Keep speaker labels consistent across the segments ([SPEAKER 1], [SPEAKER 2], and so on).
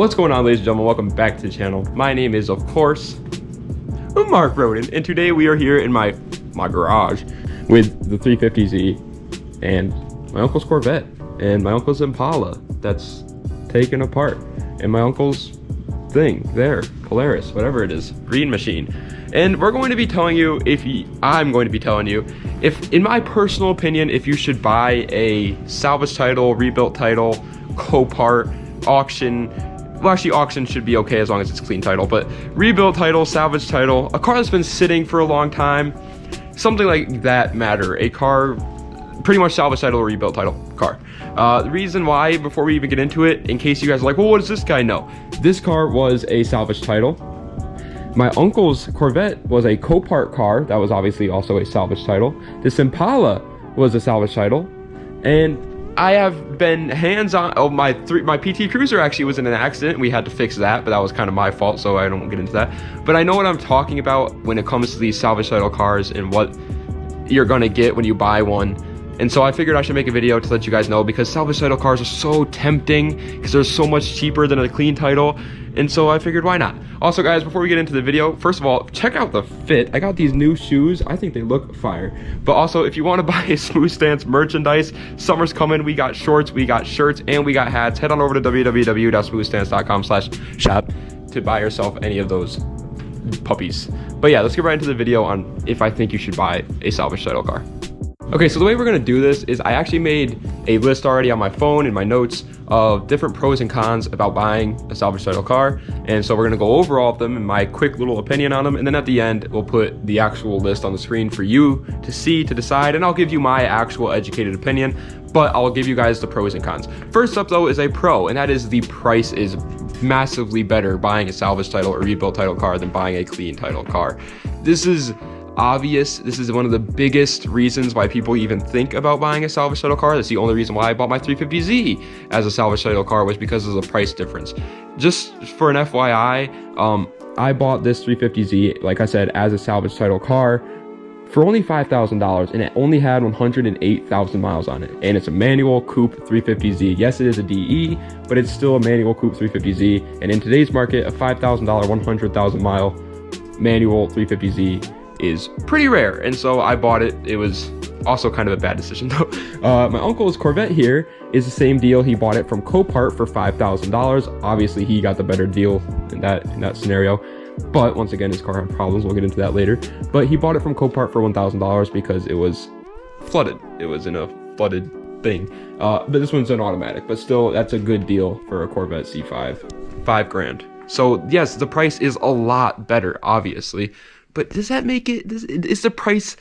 [SPEAKER 1] What's going on, ladies and gentlemen? Welcome back to the channel. My name is, of course, Mark Roden, and today we are here in my garage with the 350Z and my uncle's Corvette and my uncle's Impala that's taken apart, and my uncle's thing there, Polaris, whatever it is, green machine. And we're going to be telling you I'm going to be telling you if, in my personal opinion, if you should buy a salvage title, rebuilt title, Copart, auction. Well, actually, auction should be okay as long as it's clean title, but rebuilt title, salvage title, a car that's been sitting for a long time, something like that matter. A car, pretty much salvage title or rebuilt title car. The reason why, before we even get into it, in case you guys are like, well, what does this guy know? This car was a salvage title. My uncle's Corvette was a Copart car that was obviously also a salvage title. This Impala was a salvage title, and I have been hands-on. Oh, my PT Cruiser actually was in an accident. We had to fix that, but that was kind of my fault, so I don't get into that. But I know what I'm talking about when it comes to these salvage title cars and what you're gonna get when you buy one. And so I figured I should make a video to let you guys know, because salvage title cars are so tempting because they're so much cheaper than a clean title. And so I figured, why not? Also, guys, before we get into the video, first of all, check out the fit. I got these new shoes. I think they look fire. But also, if you want to buy a SmoothStance merchandise, summer's coming. We got shorts, we got shirts, and we got hats. Head on over to www.smoothstance.com/shop to buy yourself any of those puppies. But yeah, let's get right into the video on if I think you should buy a salvage title car. Okay, so the way we're gonna do this is I actually made a list already on my phone in my notes of different pros and cons about buying a salvage title car. And so we're gonna go over all of them and my quick little opinion on them. And then at the end, we'll put the actual list on the screen for you to see, to decide. And I'll give you my actual educated opinion, but I'll give you guys the pros and cons. First up though is a pro, and that is the price is massively better buying a salvage title or rebuilt title car than buying a clean title car. This is obvious. This is one of the biggest reasons why people even think about buying a salvage title car. That's the only reason why I bought my 350Z as a salvage title car, was because of the price difference. Just for an FYI, I bought this 350Z, like I said, as a salvage title car for only $5,000, and it only had 108,000 miles on it. And it's a manual coupe 350Z. Yes, it is a DE, but it's still a manual coupe 350Z. And in today's market, a $5,000, 100,000 mile manual 350Z is pretty rare, and so I bought it. It was also kind of a bad decision though. My uncle's Corvette here is the same deal. He bought it from Copart for $5,000. Obviously, he got the better deal in that scenario. But once again, his car had problems. We'll get into that later. But he bought it from Copart for $1,000 because it was flooded. It was in a flooded thing. But this one's an automatic. But still, that's a good deal for a Corvette C5. $5,000. So yes, the price is a lot better, obviously. But does that make it, is the price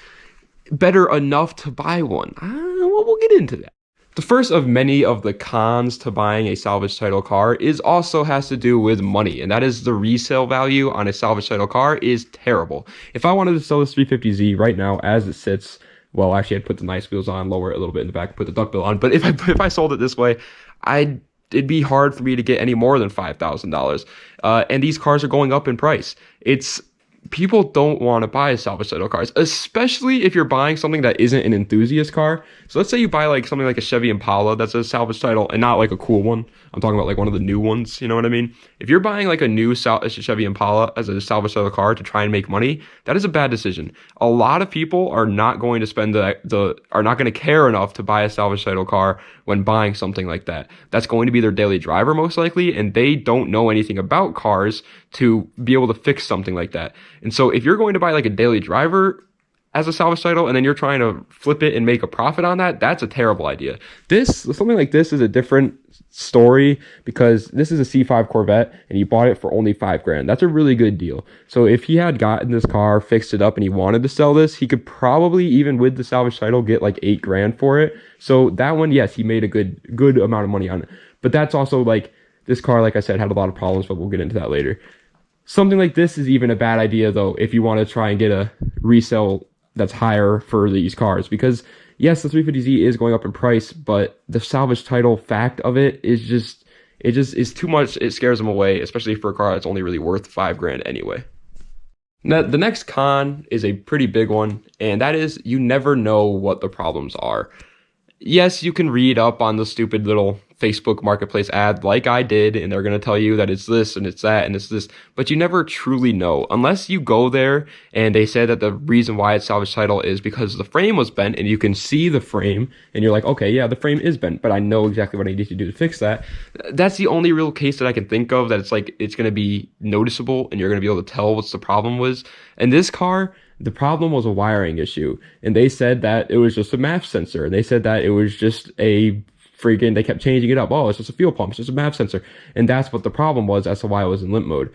[SPEAKER 1] better enough to buy one? We'll get into that. The first of many of the cons to buying a salvage title car also has to do with money, and that is the resale value on a salvage title car is terrible. If I wanted to sell this 350Z right now as it sits, well, actually I'd put the nice wheels on, lower it a little bit in the back, put the duckbill on, but if I sold it this way, it'd be hard for me to get any more than $5,000. And these cars are going up in price. People don't want to buy salvage title cars, especially if you're buying something that isn't an enthusiast car. So let's say you buy like something like a Chevy Impala that's a salvage title, and not like a cool one. I'm talking about like one of the new ones, you know what I mean? If you're buying like a new Chevy Impala as a salvage title car to try and make money, that is a bad decision. A lot of people are not going to spend are not going to care enough to buy a salvage title car when buying something like that. That's going to be their daily driver most likely, and they don't know anything about cars to be able to fix something like that. And so if you're going to buy like a daily driver as a salvage title and then you're trying to flip it and make a profit on that, that's a terrible idea. Something like this is a different story, because this is a C5 Corvette and he bought it for only $5,000. That's a really good deal. So if he had gotten this car, fixed it up, and he wanted to sell this, he could probably, even with the salvage title, get like $8,000 for it. So that one, yes, he made a good amount of money on it. But that's also like, this car, like I said, had a lot of problems, but we'll get into that later. Something like this is even a bad idea though, if you want to try and get a resale that's higher for these cars, because yes, the 350Z is going up in price, but the salvage title fact of it is just is too much. It scares them away, especially for a car that's only really worth $5,000 anyway. Now, the next con is a pretty big one, and that is you never know what the problems are. Yes, you can read up on the stupid little Facebook marketplace ad like I did, and they're going to tell you that it's this and it's that and it's this, but you never truly know unless you go there and they say that the reason why it's salvage title is because the frame was bent, and you can see the frame and you're like, okay, yeah, the frame is bent, but I know exactly what I need to do to fix that. That's the only real case that I can think of that it's like it's going to be noticeable and you're going to be able to tell what's the problem was. And this car, the problem was a wiring issue, and they said that it was just a MAF sensor, and they said that it was just a freaking, they kept changing it up. Oh, it's just a fuel pump, it's just a MAF sensor. And that's what the problem was as to why it was in limp mode.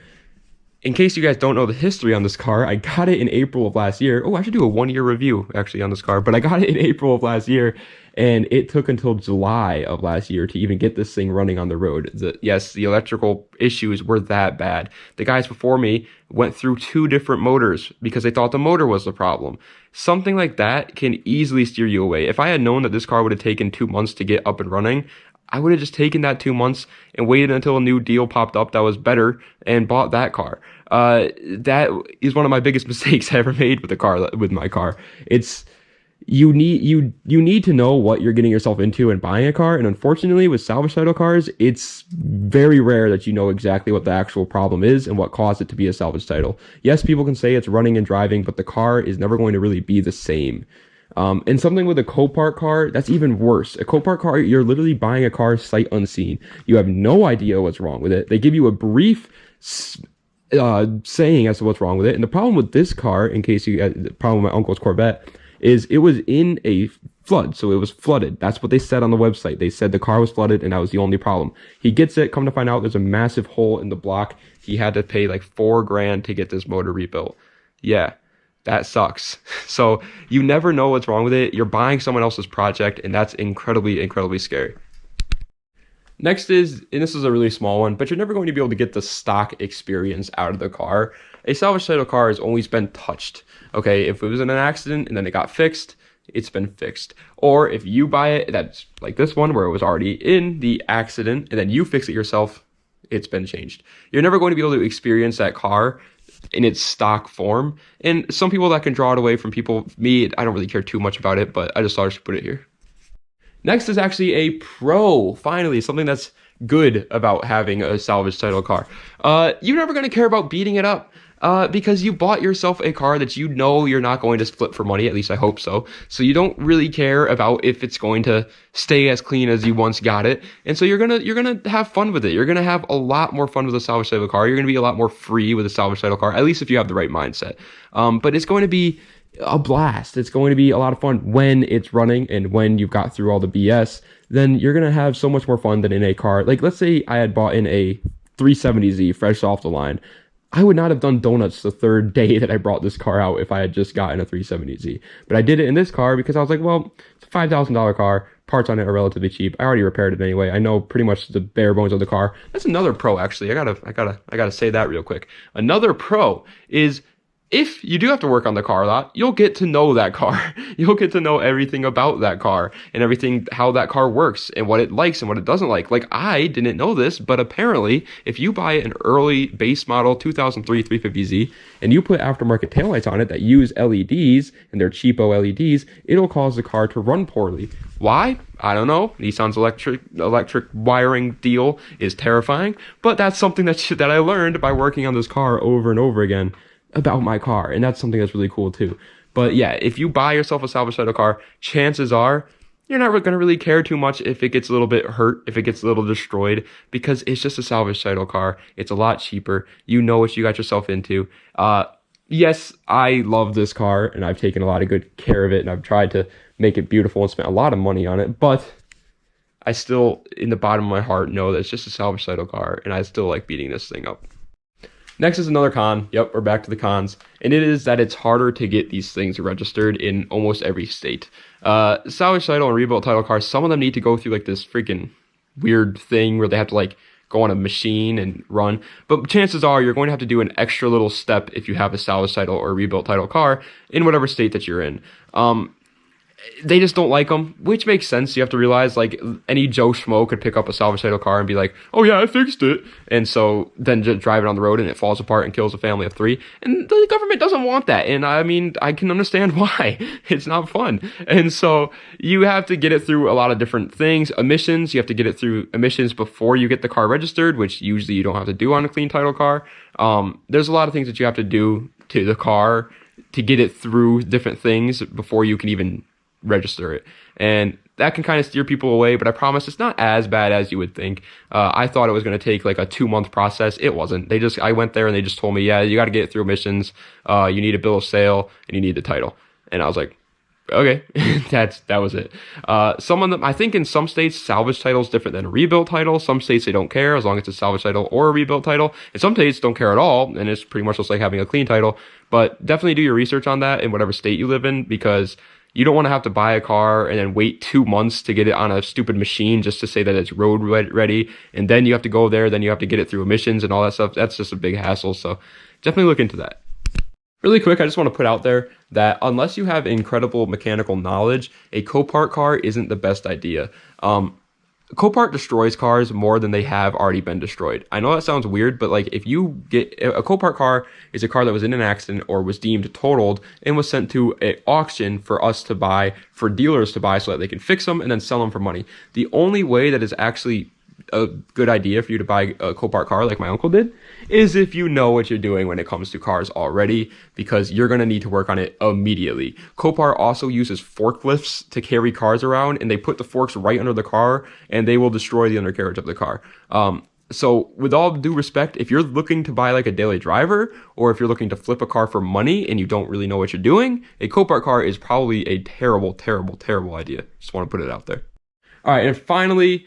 [SPEAKER 1] In case you guys don't know the history on this car, I got it in April of last year. Oh, I should do a 1-year review actually on this car, but I got it in April of last year, and it took until July of last year to even get this thing running on the road. Yes, the electrical issues were that bad. The guys before me went through 2 different motors because they thought the motor was the problem. Something like that can easily steer you away. If I had known that this car would have taken 2 months to get up and running, I would have just taken that 2 months and waited until a new deal popped up that was better and bought that car. That is one of my biggest mistakes I ever made with my car. It's you need to know what you're getting yourself into in buying a car, and unfortunately with salvage title cars, it's very rare that you know exactly what the actual problem is and what caused it to be a salvage title. Yes, people can say it's running and driving, but the car is never going to really be the same. And something with a Copart car, that's even worse. A Copart car, you're literally buying a car sight unseen. You have no idea what's wrong with it. They give you a brief saying as to what's wrong with it. And the problem with this car, in case you had the problem with my uncle's Corvette, is it was in a flood, so it was flooded. That's what they said on the website. They said the car was flooded, and that was the only problem. He gets it, come to find out there's a massive hole in the block. He had to pay like $4,000 to get this motor rebuilt. Yeah, that sucks. So you never know what's wrong with it. You're buying someone else's project, and that's incredibly, incredibly scary. Next is, and this is a really small one, but you're never going to be able to get the stock experience out of the car. A salvage title car has always been touched. Okay, if it was in an accident and then it got fixed, it's been fixed. Or if you buy it, that's like this one where it was already in the accident and then you fix it yourself, it's been changed. You're never going to be able to experience that car in its stock form. And some people that can draw it away from people, me, I don't really care too much about it, but I just thought I should put it here. Next is actually a pro. Finally, something that's good about having a salvage title car. You're never going to care about beating it up. Because you bought yourself a car that you know you're not going to flip for money, at least I hope so. So you don't really care about if it's going to stay as clean as you once got it. And so you're gonna have fun with it. You're gonna have a lot more fun with a salvage title car. You're gonna be a lot more free with a salvage title car, at least if you have the right mindset. But it's going to be a blast. It's going to be a lot of fun when it's running and when you've got through all the BS. Then you're gonna have so much more fun than in a car. Like, let's say I had bought in a 370Z fresh off the line. I would not have done donuts the third day that I brought this car out if I had just gotten a 370Z. But I did it in this car because I was like, well, it's a $5,000 car. Parts on it are relatively cheap. I already repaired it anyway. I know pretty much the bare bones of the car. That's another pro, actually. I gotta say that real quick. Another pro is, if you do have to work on the car a lot, you'll get to know that car. You'll get to know everything about that car and everything, how that car works and what it likes and what it doesn't like. Like, I didn't know this, but apparently if you buy an early base model 2003 350Z and you put aftermarket taillights on it that use LEDs, and they're cheapo LEDs, it'll cause the car to run poorly. Why? I don't know. Nissan's electric wiring deal is terrifying, but that's something that I learned by working on this car over and over again about my car, and that's something that's really cool too. But yeah, if you buy yourself a salvage title car, chances are you're not going to really care too much if it gets a little bit hurt, if it gets a little destroyed, because it's just a salvage title car. It's a lot cheaper. You know what you got yourself into. Yes, I love this car, and I've taken a lot of good care of it, and I've tried to make it beautiful and spent a lot of money on it, but I still, in the bottom of my heart, know that it's just a salvage title car, and I still like beating this thing up. Next is another con. Yep, we're back to the cons. And it is that it's harder to get these things registered in almost every state. Salvage title and rebuilt title cars, some of them need to go through like this freaking weird thing where they have to like go on a machine and run. But chances are you're going to have to do an extra little step if you have a salvage title or rebuilt title car in whatever state that you're in. they just don't like them, which makes sense. You have to realize, like, any Joe Schmo could pick up a salvage title car and be like, oh yeah, I fixed it. And so then just drive it on the road and it falls apart and kills a family of 3. And the government doesn't want that. And I mean, I can understand why. It's not fun. And so you have to get it through a lot of different things. Emissions, you have to get it through emissions before you get the car registered, which usually you don't have to do on a clean title car. There's a lot of things that you have to do to the car to get it through different things before you can even register it, and that can kind of steer people away, but I promise it's not as bad as you would think. I thought it was going to take like a 2-month process. It wasn't. I went there and they just told me, yeah, you got to get it through emissions, you need a bill of sale, and you need the title. And I was like, okay. that was it. Some of them, I think in some states, salvage title is different than a rebuilt title. Some states, they don't care as long as it's a salvage title or a rebuilt title. And some states don't care at all, and it's pretty much just like having a clean title. But definitely do your research on that in whatever state you live in, because you don't want to have to buy a car and then wait 2 months to get it on a stupid machine just to say that it's road ready. And then you have to go there, then you have to get it through emissions and all that stuff. That's just a big hassle. So definitely look into that. Really quick, I just want to put out there that unless you have incredible mechanical knowledge, a Copart car isn't the best idea. Copart destroys cars more than they have already been destroyed. I know that sounds weird, but like if you get a Copart car is a car that was in an accident or was deemed totaled and was sent to an auction for us to buy, for dealers to buy so that they can fix them and then sell them for money. The only way that is actually a good idea for you to buy a Copart car like my uncle did is if you know what you're doing when it comes to cars already, because you're going to need to work on it immediately. Copart also uses forklifts to carry cars around, and they put the forks right under the car and they will destroy the undercarriage of the car. So with all due respect, if you're looking to buy like a daily driver, or if you're looking to flip a car for money and you don't really know what you're doing, a Copart car is probably a terrible, terrible, terrible idea. Just want to put it out there. All right, and finally,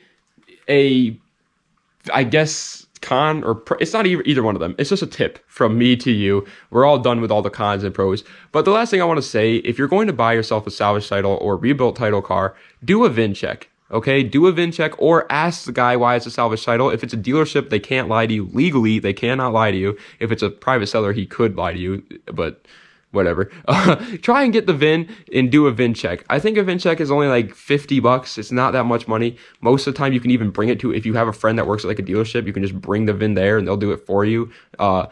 [SPEAKER 1] I guess con or it's not either one of them. It's just a tip from me to you. We're all done with all the cons and pros. But the last thing I want to say, if you're going to buy yourself a salvage title or rebuilt title car, do a VIN check. Okay, do a VIN check or ask the guy why it's a salvage title. If it's a dealership, they can't lie to you. Legally, they cannot lie to you. If it's a private seller, he could lie to you, but whatever. Try and get the VIN and do a VIN check. I think a VIN check is only like $50. It's not that much money. Most of the time you can even bring it to, if you have a friend that works at like a dealership, you can just bring the VIN there and they'll do it for you. And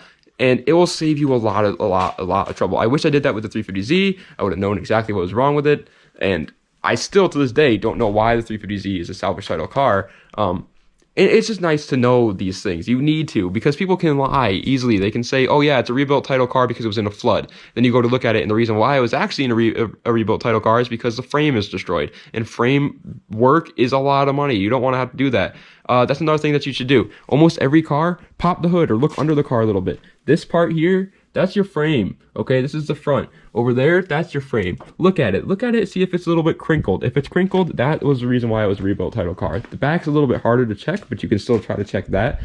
[SPEAKER 1] it will save you a lot of trouble. I wish I did that with the 350Z. I would have known exactly what was wrong with it. And I still to this day don't know why the 350Z is a salvage title car. It's just nice to know these things. You need to, because people can lie easily. They can say, oh yeah, it's a rebuilt title car because it was in a flood. Then you go to look at it, and the reason why it was actually in a rebuilt title car is because the frame is destroyed. And frame work is a lot of money. You don't want to have to do that. That's another thing that you should do. Almost every car, pop the hood or look under the car a little bit. This part here, that's your frame. Okay, this is the front. Over there, that's your frame. Look at it, see if it's a little bit crinkled. If it's crinkled, that was the reason why it was a rebuilt title car. The back's a little bit harder to check, but you can still try to check that.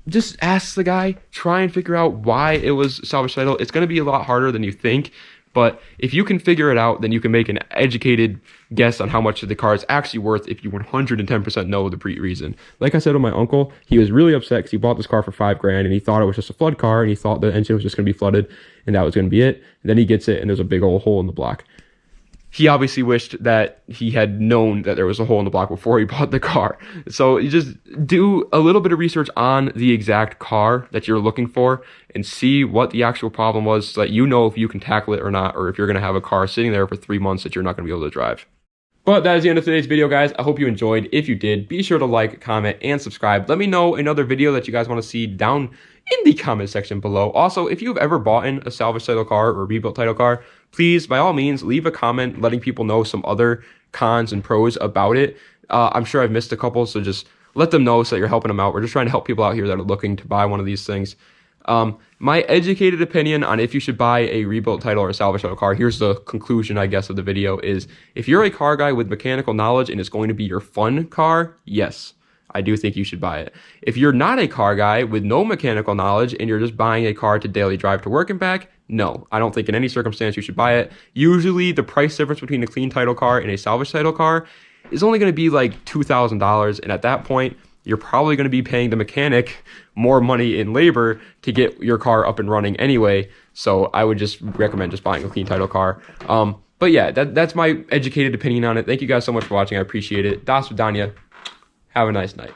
[SPEAKER 1] Just ask the guy, try and figure out why it was salvage title. It's gonna be a lot harder than you think, but if you can figure it out, then you can make an educated guess on how much the car is actually worth if you 110% know the reason. Like I said with my uncle, he was really upset because he bought this car for $5,000 and he thought it was just a flood car and he thought the engine was just going to be flooded and that was going to be it. And then he gets it and there's a big old hole in the block. He obviously wished that he had known that there was a hole in the block before he bought the car. So you just do a little bit of research on the exact car that you're looking for and see what the actual problem was so that you know if you can tackle it or not, or if you're going to have a car sitting there for 3 months that you're not going to be able to drive. But that is the end of today's video, guys. I hope you enjoyed. If you did, be sure to like, comment, and subscribe. Let me know another video that you guys want to see down in the comment section below. Also, if you've ever bought in a salvage title car or a rebuilt title car, please, by all means, leave a comment letting people know some other cons and pros about it. I'm sure I've missed a couple, so just let them know so that you're helping them out. We're just trying to help people out here that are looking to buy one of these things. My educated opinion on if you should buy a rebuilt title or a salvage title car, here's the conclusion, I guess, of the video, is if you're a car guy with mechanical knowledge and it's going to be your fun car, yes, I do think you should buy it. If you're not a car guy with no mechanical knowledge and you're just buying a car to daily drive to work and back, no, I don't think in any circumstance you should buy it. Usually the price difference between a clean title car and a salvage title car is only going to be like $2,000, and at that point, you're probably going to be paying the mechanic more money in labor to get your car up and running anyway. So I would just recommend just buying a clean title car. But yeah, that's my educated opinion on it. Thank you guys so much for watching. I appreciate it. Das Vidania. Have a nice night.